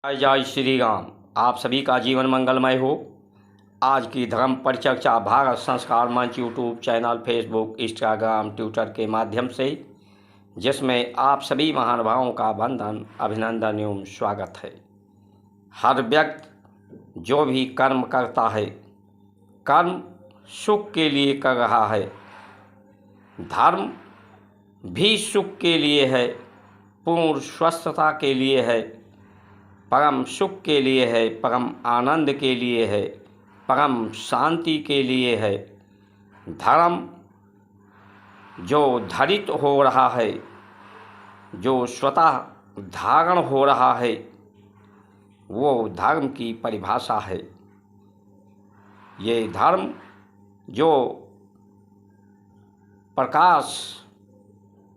जय जय श्री राम। आप सभी का जीवन मंगलमय हो। आज की धर्म परिचर्चा भारत संस्कार मंच YouTube channel, Facebook, Instagram, Twitter के माध्यम से, जिसमें आप सभी महानुभावों का वंदन, अभिनंदन एवं स्वागत है। हर व्यक्ति जो भी कर्म करता है, कर्म सुख के लिए कर रहा है, धर्म भी सुख के लिए है, पूर्ण स्वस्थता के लिए है, परम सुख के लिए है, परम आनंद के लिए है, परम शांति के लिए है। धर्म जो धारित हो रहा है, जो स्वतः धारण हो रहा है, वो धर्म की परिभाषा है। ये धर्म जो प्रकाश,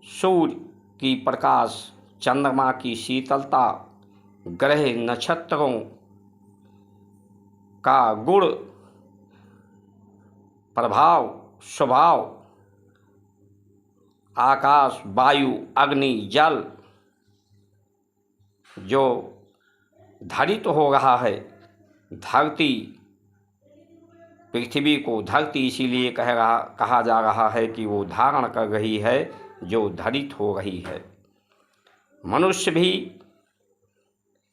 सूर्य की प्रकाश, चंद्रमा की शीतलता, ग्रह नक्षत्रों का गुण, प्रभाव, स्वभाव, आकाश, वायु, अग्नि, जल जो धारित हो रहा है, धरती, पृथ्वी को धरती इसीलिए कहा जा रहा है कि वो धारण कर रही है, जो धारित हो रही है। मनुष्य भी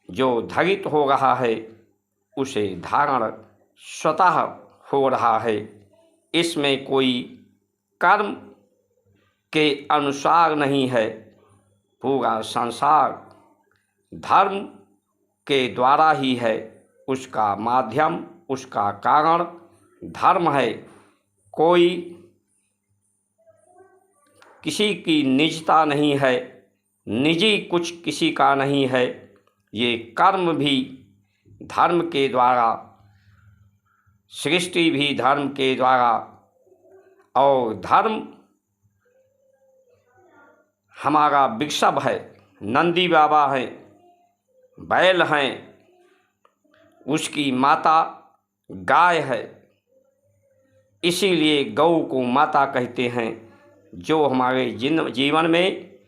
जो धारित हो रहा है, उसे धारण स्वतः हो रहा है। इसमें कोई कर्म के अनुसार नहीं है। पूरा संसार धर्म के द्वारा ही है। उसका माध्यम, उसका कारण धर्म है। कोई किसी की निजता नहीं है, निजी कुछ किसी का नहीं है। ये कर्म भी धर्म के द्वारा, सृष्टि भी धर्म के द्वारा, और धर्म हमारा वृषभ है, नंदी बाबा हैं, बैल हैं, उसकी माता गाय है। इसीलिए गौ को माता कहते हैं। जो हमारे जीवन में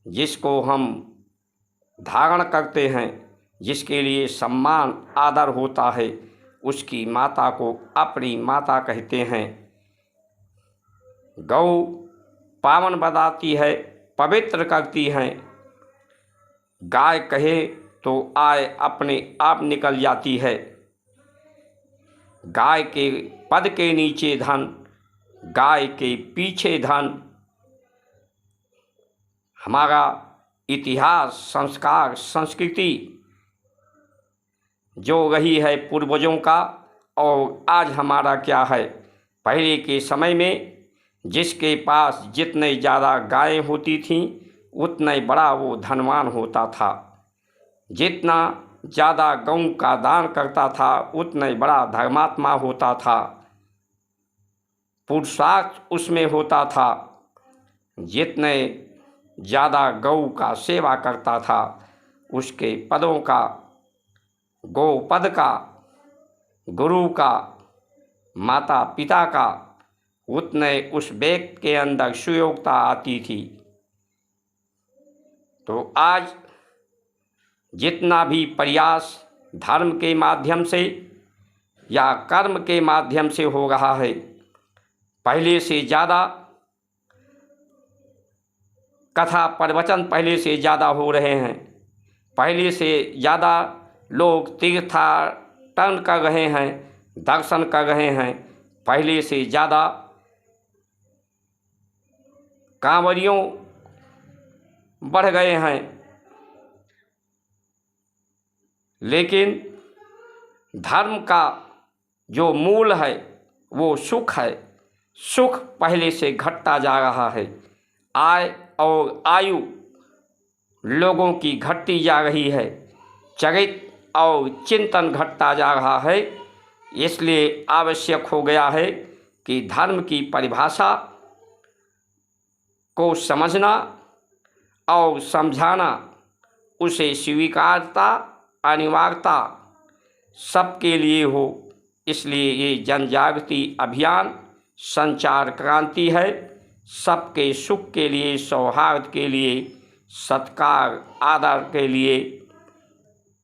जिसको हम धारण करते हैं, जिसके लिए सम्मान आदर होता है, उसकी माता को अपनी माता कहते हैं। गौ पावन बताती है, पवित्र करती हैं। गाय कहे तो आय अपने आप निकल जाती है। गाय के पद के नीचे धन, गाय के पीछे धन। हमारा इतिहास, संस्कार, संस्कृति जो रही है पूर्वजों का, और आज हमारा क्या है। पहले के समय में जिसके पास जितने ज़्यादा गायें होती थीं, उतना ही बड़ा वो धनवान होता था। जितना ज़्यादा गौ का दान करता था, उतना ही बड़ा धर्मात्मा होता था, पुरुषार्थ उसमें होता था। जितने ज़्यादा गौ का सेवा करता था, उसके पदों का, गोपद का, गुरु का, माता पिता का, उतने उस व्यक्ति के अंदर सुयोग्यता आती थी। तो आज जितना भी प्रयास धर्म के माध्यम से या कर्म के माध्यम से हो रहा है, पहले से ज़्यादा कथा प्रवचन पहले से ज़्यादा हो रहे हैं। पहले से ज़्यादा लोग तीर्थाटन कर रहे हैं, दर्शन कर रहे हैं। पहले से ज़्यादा कांवरियों बढ़ गए हैं। लेकिन धर्म का जो मूल है वो सुख है। सुख पहले से घटता जा रहा है। आय और आयु लोगों की घटती जा रही है। चरित्र और चिंतन घटता जा रहा है। इसलिए आवश्यक हो गया है कि धर्म की परिभाषा को समझना और समझाना, उसे स्वीकारता, अनिवार्यता सबके लिए हो। इसलिए ये जन जागृति अभियान संचार क्रांति है। सबके सुख के लिए, सौहार्द के लिए, सत्कार आदर के लिए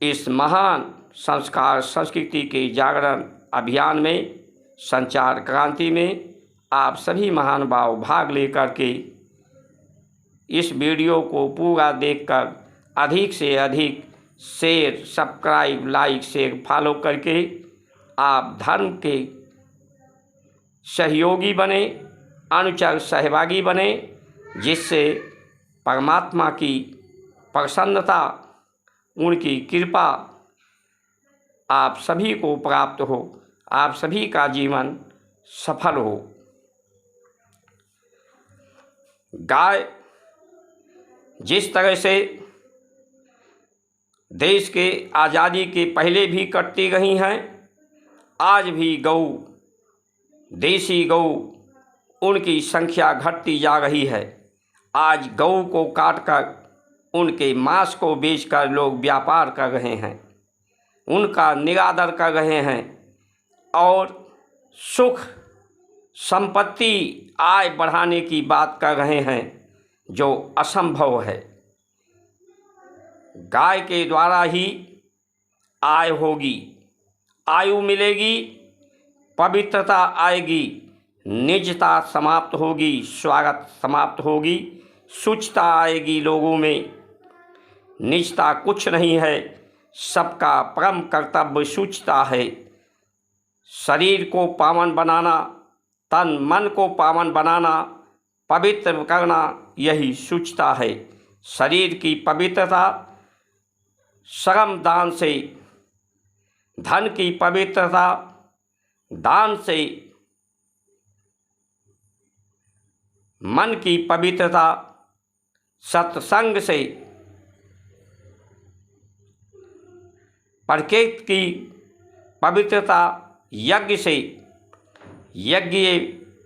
इस महान संस्कार संस्कृति के जागरण अभियान में, संचार क्रांति में आप सभी महानुभाव भाग लेकर के इस वीडियो को पूरा देखकर अधिक से अधिक share, subscribe, like, share, follow करके आप धर्म के सहयोगी बने, अनुचर सहभागी बने, जिससे परमात्मा की प्रसन्नता, उनकी कृपा आप सभी को प्राप्त हो, आप सभी का जीवन सफल हो। गाय जिस तरह से देश के आज़ादी के पहले भी कटती रही हैं, आज भी गऊ, देसी गऊ, उनकी संख्या घटती जा रही है। आज गऊ को काटकर उनके मांस को बेचकर लोग व्यापार कर रहे हैं, उनका निरादर कर रहे हैं और सुख, संपत्ति, आय बढ़ाने की बात कर रहे हैं, जो असंभव है। गाय के द्वारा ही आय होगी, आयु मिलेगी, पवित्रता आएगी, निजता समाप्त होगी, स्वागत समाप्त होगी, शुचिता आएगी लोगों में। निजता कुछ नहीं है, सबका परम कर्तव्य शुचिता है। शरीर को पावन बनाना, तन मन को पावन बनाना, पवित्र करना, यही शुचिता है। शरीर की पवित्रता श्रम दान से, धन की पवित्रता दान से, मन की पवित्रता सत्संग से, प्रकृति की पवित्रता यज्ञ से, यज्ञ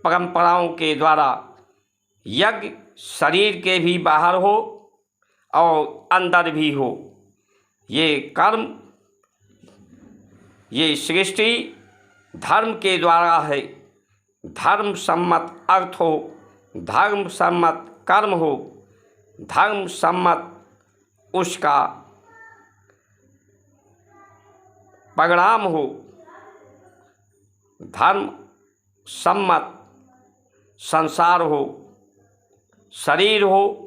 परंपराओं के द्वारा। यज्ञ शरीर के भी बाहर हो और अंदर भी हो। ये कर्म, ये सृष्टि धर्म के द्वारा है। धर्म सम्मत अर्थ हो, धर्म सम्मत कर्म हो, धर्म सम्मत उसका परिणाम हो, धर्म सम्मत संसार हो, शरीर हो।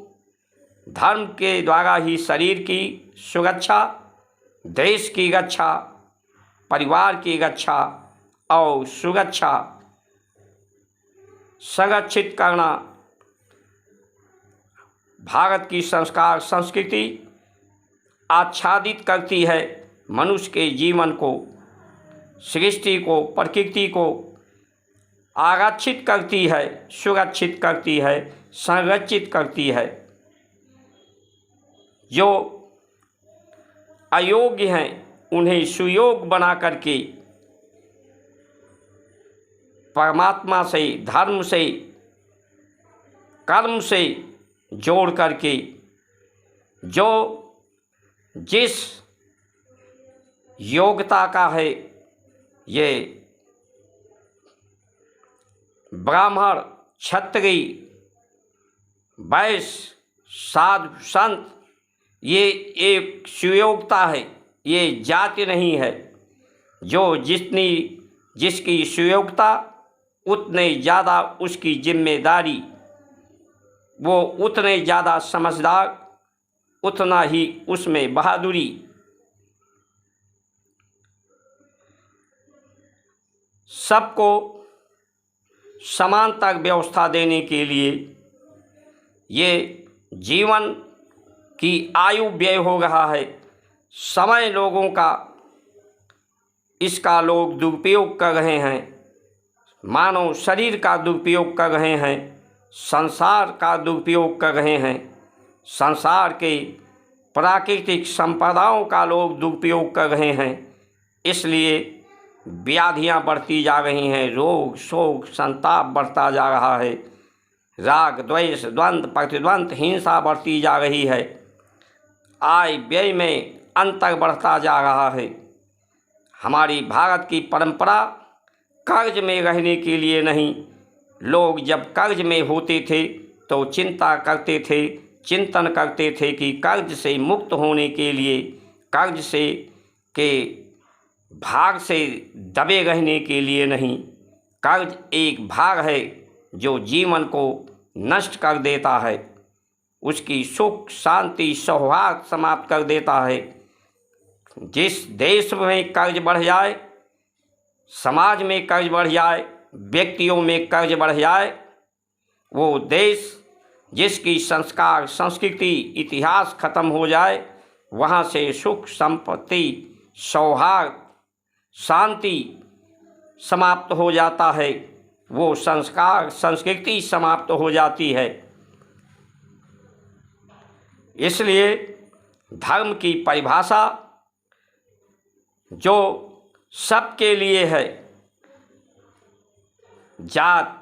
धर्म के द्वारा ही शरीर की सुरक्षा, देश की रक्षा, परिवार की रक्षा और सुरक्षा संरक्षित करना भारत की संस्कार संस्कृति आच्छादित करती है। मनुष्य के जीवन को, सृष्टि को, प्रकृति को आरक्षित करती है, सुरक्षित करती है, संरक्षित करती है। जो अयोग्य हैं उन्हें सुयोग बना करके परमात्मा से, धर्म से, कर्म से जोड़ करके, जो जिस योग्यता का है, ये ब्राह्मण, क्षत्रिय, वैश्य, साधु, संत, ये एक सुयोग्यता है, ये जाति नहीं है। जो जिसकी सुयोग्यता, उतने ज़्यादा उसकी जिम्मेदारी, वो उतने ज़्यादा समझदार, उतना ही उसमें बहादुरी। सबको समानता व्यवस्था देने के लिए ये जीवन की आयु व्यय हो रहा है। समय लोगों का, इसका लोग दुरुपयोग कर रहे हैं। मानव शरीर का दुरुपयोग कर रहे हैं, संसार का दुरुपयोग कर रहे हैं, संसार के प्राकृतिक संपदाओं का लोग दुरुपयोग कर रहे हैं। इसलिए व्याधियाँ बढ़ती जा रही हैं, रोग, शोक, संताप बढ़ता जा रहा है, राग, द्वेष, द्वंद्व, प्रतिद्वंद, हिंसा बढ़ती जा रही है, आय व्यय में अंतर बढ़ता जा रहा है। हमारी भारत की परंपरा कर्ज में रहने के लिए नहीं। लोग जब कर्ज में होते थे तो चिंता करते थे, चिंतन करते थे कि कर्ज से मुक्त होने के लिए कर्ज से के भार से दबे रहने के लिए नहीं। कर्ज एक भार है जो जीवन को नष्ट कर देता है, उसकी सुख शांति सौहार्द समाप्त कर देता है। जिस देश में कर्ज बढ़ जाए, समाज में कर्ज बढ़ जाए, व्यक्तियों में कर्ज बढ़ जाए, वो देश जिसकी संस्कार संस्कृति इतिहास खत्म हो जाए, वहाँ से सुख संपत्ति सौहार्द शांति समाप्त हो जाता है, वो संस्कार संस्कृति समाप्त हो जाती है। इसलिए धर्म की परिभाषा जो सबके लिए है, जात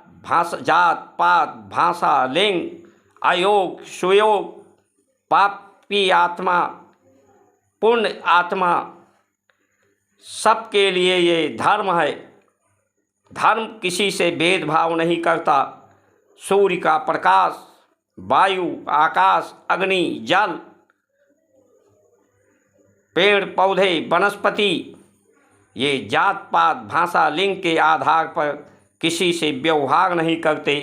पात भाषा लिंग अयोग सुयोग पापी आत्मा पुण्य आत्मा, सबके लिए ये धर्म है। धर्म किसी से भेदभाव नहीं करता। सूर्य का प्रकाश, वायु आकाश अग्नि जल पेड़ पौधे वनस्पति, ये जात पात भाषा लिंग के आधार पर किसी से व्यवहार नहीं करते,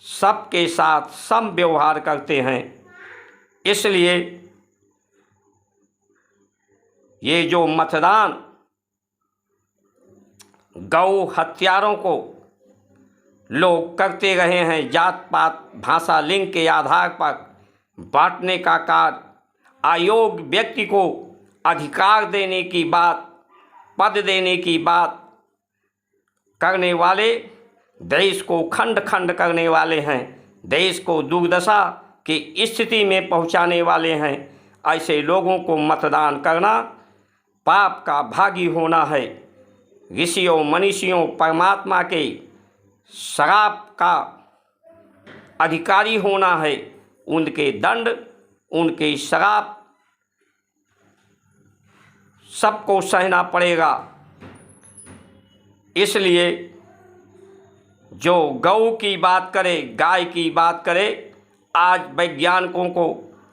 सबके साथ सम व्यवहार करते हैं। इसलिए ये जो मतदान गौ हत्यारों को लोग करते रहे हैं, जात पात भाषा लिंग के आधार पर बांटने का कार्य, अयोग्य व्यक्ति को अधिकार देने की बात, पद देने की बात करने वाले देश को खंड खंड करने वाले हैं, देश को दुर्दशा की स्थिति में पहुंचाने वाले हैं। ऐसे लोगों को मतदान करना पाप का भागी होना है। ऋषियों मनीषियों परमात्मा के श्राप का अधिकारी होना है। उनके दंड उनके श्राप सबको सहना पड़ेगा। इसलिए जो गौ की बात करे, गाय की बात करे, आज वैज्ञानिकों को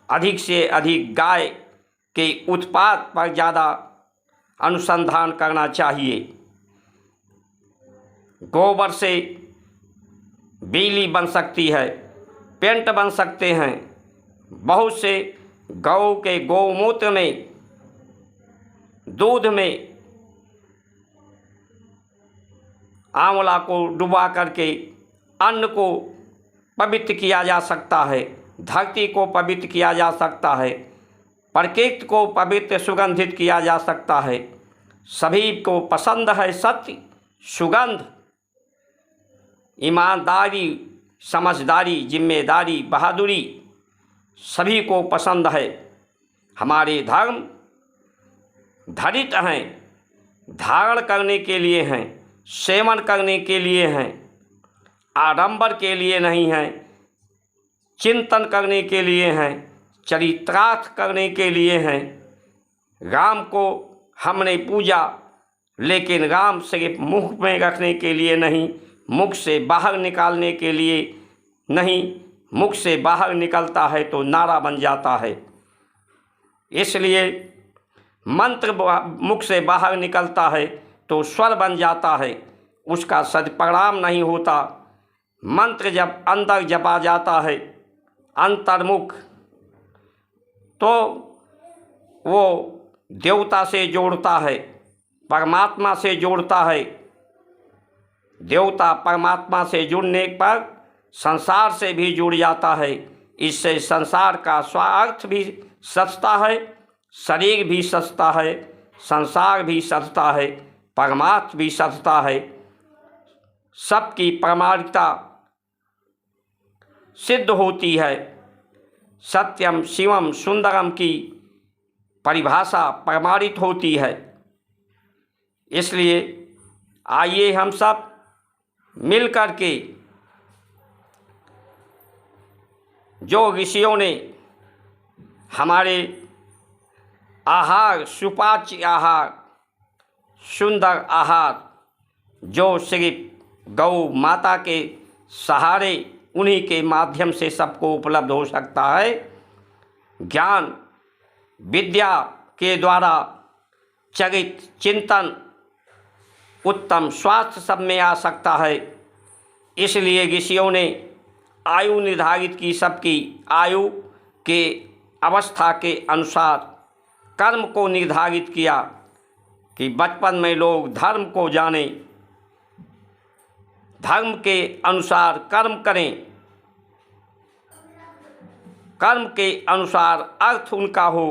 अधिक से अधिक गाय के उत्पाद पर ज़्यादा अनुसंधान करना चाहिए। गोबर से बिजली बन सकती है, पेंट बन सकते हैं। बहुत से गौ के गौमूत्र में, दूध में आंवला को डुबा करके अन्न को पवित्र किया जा सकता है, धरती को पवित्र किया जा सकता है, प्रकृति को पवित्र सुगंधित किया जा सकता है। सभी को पसंद है सत्य सुगंध, ईमानदारी समझदारी जिम्मेदारी बहादुरी, सभी को पसंद है। हमारे धर्म धरित हैं, धारण करने के लिए हैं, सेवन करने के लिए हैं, आडंबर के लिए नहीं हैं, चिंतन करने के लिए हैं, चरितार्थ करने के लिए हैं। राम को हमने पूजा, लेकिन राम सिर्फ मुख में रखने के लिए नहीं, मुख से बाहर निकालने के लिए नहीं। मुख से बाहर निकलता है तो नारा बन जाता है। इसलिए मंत्र मुख से बाहर निकलता है तो स्वर बन जाता है, उसका सदपरिणाम नहीं होता। मंत्र जब अंदर जपा जाता है अंतर्मुख, तो वो देवता से जोड़ता है, परमात्मा से जोड़ता है। देवता परमात्मा से जुड़ने पर संसार से भी जुड़ जाता है। इससे संसार का स्वार्थ भी सस्ता है, शरीर भी सस्ता है, संसार भी सस्ता है, परमात्मा भी सस्ता है। सबकी प्रामाणिकता सिद्ध होती है। सत्यम शिवम सुंदरम की परिभाषा प्रमाणित होती है। इसलिए आइए हम सब मिल कर के जो ऋषियों ने हमारे आहार सुपाच्य आहार सुंदर आहार जो सिर्फ गौ माता के सहारे उन्हीं के माध्यम से सबको उपलब्ध हो सकता है, ज्ञान विद्या के द्वारा चरित चिंतन उत्तम स्वास्थ्य सब में आ सकता है। इसलिए ऋषियों ने आयु निर्धारित की, सबकी आयु के अवस्था के अनुसार कर्म को निर्धारित किया कि बचपन में लोग धर्म को जानें, धर्म के अनुसार कर्म करें, कर्म के अनुसार अर्थ उनका हो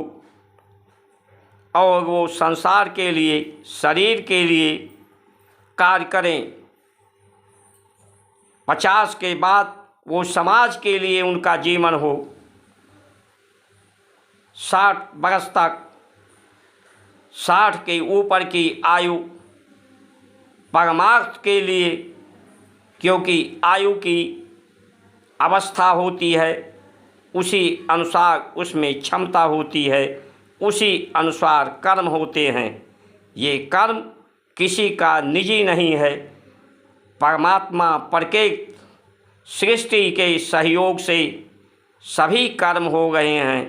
और वो संसार के लिए, शरीर के लिए कार्य करें। 50 के बाद वो समाज के लिए उनका जीवन हो। 60 वर्ष तक, 60 के ऊपर की आयु परमार्थ के लिए, क्योंकि आयु की अवस्था होती है, उसी अनुसार उसमें क्षमता होती है, उसी अनुसार कर्म होते हैं। ये कर्म किसी का निजी नहीं है, परमात्मा प्रत्येक सृष्टि के सहयोग से सभी कर्म हो गए हैं।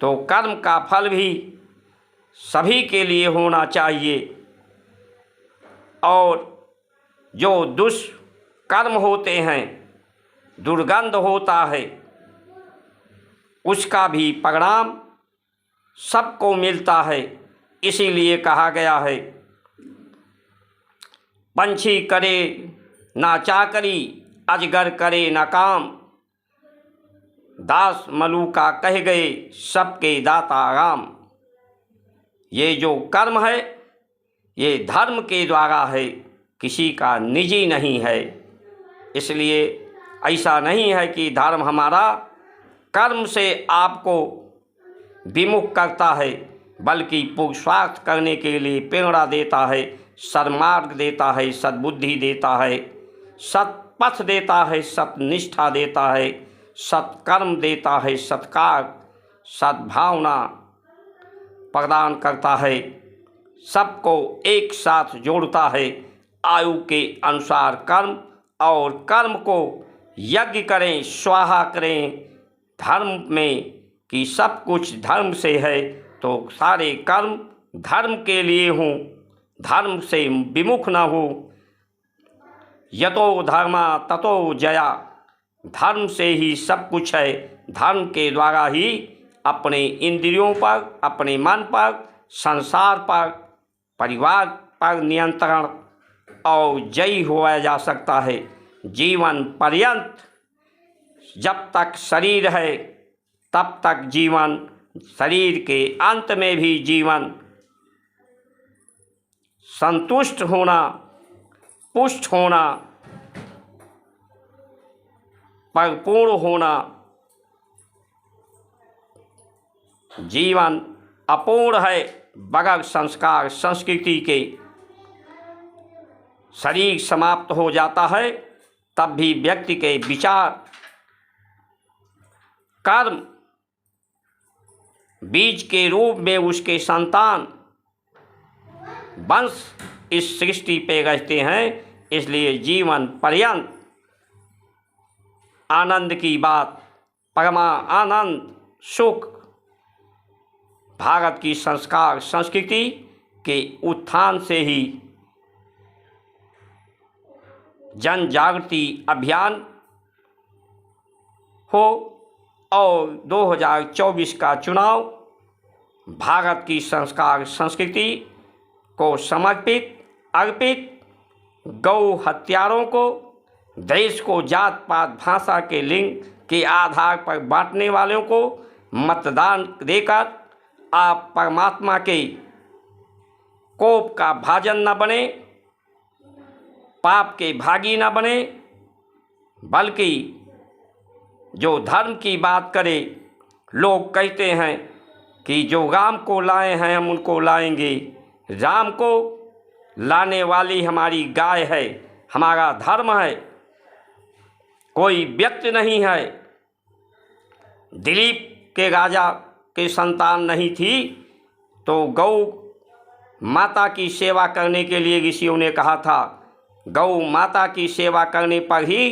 तो कर्म का फल भी सभी के लिए होना चाहिए और जो दुष्कर्म होते हैं, दुर्गंध होता है, उसका भी परिणाम सबको मिलता है। इसीलिए कहा गया है, पंछी करे ना चाकरी, अजगर करे ना काम, दास मलूका कह गए सबके दाता राम। ये जो कर्म है ये धर्म के द्वारा है, किसी का निजी नहीं है। इसलिए ऐसा नहीं है कि धर्म हमारा कर्म से आपको विमुख करता है, बल्कि पुरुषार्थ करने के लिए प्रेरणा देता है, सन्मार्ग देता है, सद्बुद्धि देता है, सत्पथ देता है, सत्निष्ठा देता है, सत्कर्म देता है, सत्कार सद्भावना प्रदान करता है, सबको एक साथ जोड़ता है। आयु के अनुसार कर्म, और कर्म को यज्ञ करें, स्वाहा करें धर्म में कि सब कुछ धर्म से है, तो सारे कर्म धर्म के लिए हों, धर्म से विमुख न हो। यतो धर्मा ततो जया, धर्म से ही सब कुछ है। धर्म के द्वारा ही अपने इंद्रियों पर, अपने मन पर, संसार पर, परिवार पर नियंत्रण और जयी हुआ जा सकता है। जीवन पर्यंत जब तक शरीर है तब तक जीवन, शरीर के अंत में भी जीवन, संतुष्ट होना, पुष्ट होना, परिपूर्ण होना। जीवन अपूर्ण है बगैर संस्कार संस्कृति के। शरीर समाप्त हो जाता है तब भी व्यक्ति के विचार, कर्म बीज के रूप में उसके संतान, वंश इस सृष्टि पे रहते हैं। इसलिए जीवन पर्यंत आनंद की बात, परमा आनंद, सुख भारत की संस्कार संस्कृति के उत्थान से ही जन जागृति अभियान हो और 2024 का चुनाव भारत की संस्कार संस्कृति को समर्पित, अर्पित, गौ हत्यारों को, देश को जात पात भाषा के लिंग के आधार पर बांटने वालों को मतदान देकर आप परमात्मा के कोप का भाजन न बने, पाप के भागी न बने, बल्कि जो धर्म की बात करे। लोग कहते हैं कि जो राम को लाए हैं हम उनको लाएंगे, राम को लाने वाली हमारी गाय है, हमारा धर्म है, कोई व्यक्ति नहीं है। दिलीप के राजा के संतान नहीं थी तो गौ माता की सेवा करने के लिए ऋषियों ने कहा था। गौ माता की सेवा करने पर ही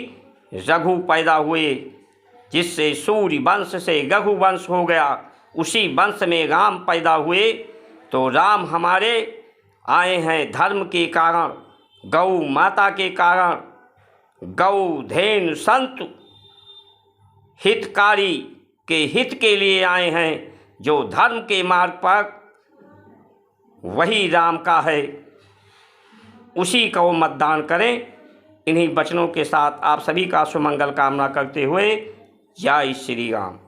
रघु पैदा हुए, जिससे सूर्य वंश से रघु वंश हो गया। उसी वंश में राम पैदा हुए, तो राम हमारे आए हैं धर्म के कारण, गौ माता के कारण, गौ धेनु संत हितकारी के हित के लिए आए हैं। जो धर्म के मार्ग पर वही राम का है, उसी को मतदान करें। इन्हीं वचनों के साथ आप सभी का सुमंगल कामना करते हुए जय श्री राम।